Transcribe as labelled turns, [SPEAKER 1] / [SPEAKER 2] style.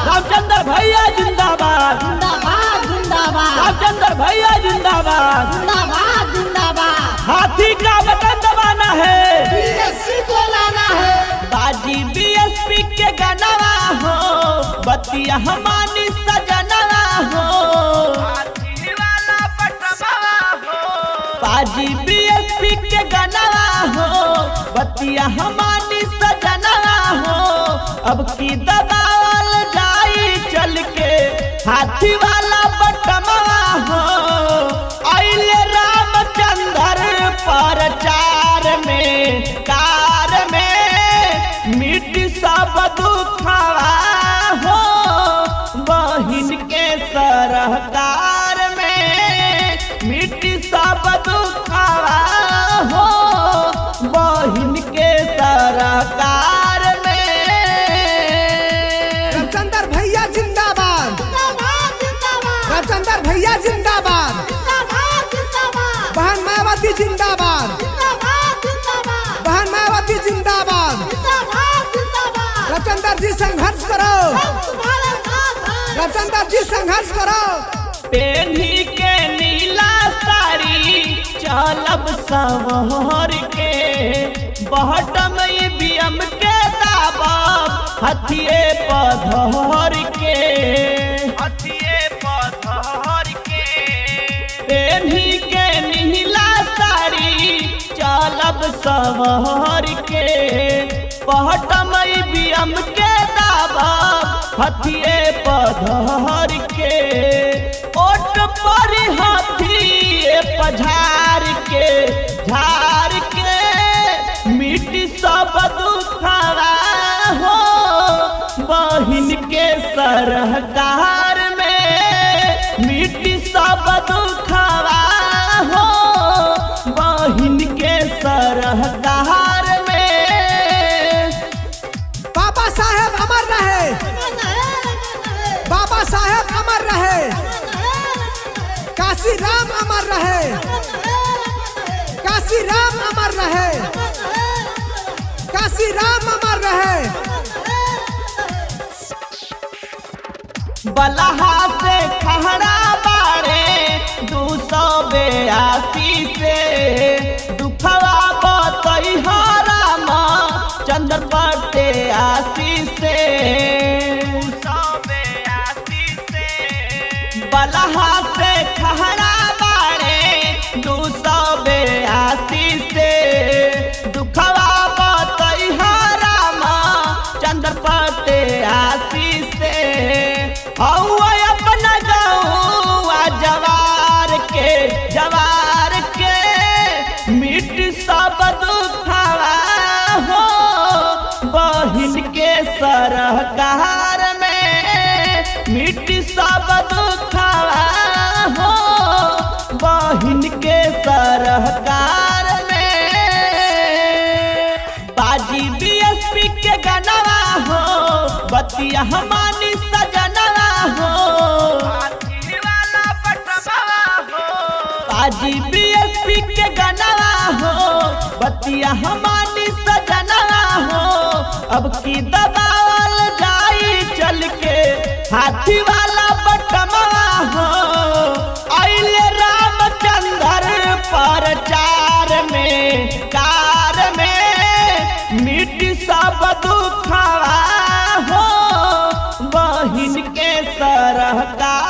[SPEAKER 1] रामचंद्र भैया जिंदाबाद
[SPEAKER 2] जिंदाबाद जिंदाबाद
[SPEAKER 1] रामचंद्र भैया जिंदाबाद
[SPEAKER 2] जिंदाबाद जिंदाबाद।
[SPEAKER 1] हाथी का बटन दबाना है,
[SPEAKER 2] बीएसपी को लाना है,
[SPEAKER 1] बाजी बीएसपी के गनवा हो, बतिया हमारी सजनवा हो, हाथी वाला बटवा हो, बाजी बीएसपी के गनवा हो, बतिया हमारी सजनवा हो। अब की दबावल जाई चल के हाथी वाला बटमवा हो। आइले रामचंद्र प्रचार में कार में मिट सब दुखवा हो, बहिन के सरकार में मिट सब दुखवा हो, बहिन के सरकार में।
[SPEAKER 3] रामचंद्र भैया जिंदाबाद,
[SPEAKER 2] जिंदाबाद जिंदाबाद
[SPEAKER 3] रामचंद्र भैया जिंदाबाद,
[SPEAKER 2] जिंदाबाद जिंदाबाद
[SPEAKER 3] बहन मायावती जिंदाबाद,
[SPEAKER 2] जिंदाबाद जिंदाबाद
[SPEAKER 3] बहन मायावती जिंदाबाद।
[SPEAKER 2] जिंदाबाद जिंदाबाद।
[SPEAKER 3] रामचंद्र जी संघर्ष करो,
[SPEAKER 2] हम तुम्हारे साथ हैं।
[SPEAKER 3] रामचंद्र जी संघर्ष करो।
[SPEAKER 1] पेन्ही के नीला साड़ी चलब संवर के, बहटम ईवीएम के दाबब हथिये पधर के, हथिये पधर के। पेन्ही के नीला साड़ी चलब संवर के, बहटम ईवीएम के दाबब हथिये पधर के। ओट पर हाथी पझार के झार के मिट्टी सब दुखवा हो, बहिन के सरकार में मिट्टी सब दुखवा हो, बहिन के सरकार में।
[SPEAKER 3] बाबा साहेब अमर रहे, बाबा साहेब अमर रहे, काशी राम अमर रहे, काशी राम अमर रहे, काशी राम अमर रहे।
[SPEAKER 1] बलहा से खहरा बारे 282 से दुखवा बतई राम चंद्र पटे आशीष से। बलहा से खहरा बारे 282 से दुखवा बतई राम चंद्र पटे आशीष से। अपना गौआ जवार के मिट सब दुखवा हो, बहिन के सरकार में मिट सब दुखवा हो, बहिन के सरकार में। बाजी बीएसपी के गनवा हो, बतिया हमारी सजनवा हो, हाथी वाला बटवा हो, बाजी बीएसपी के गनवा हो, बतिया हमारी सजनवा हो। अब की दबावल जाई चल के हाथी वाला बटमवा हो। आइले रामचंद्र प्रचार में कार में मिट सब दुखवा हो, बहिन के सरकार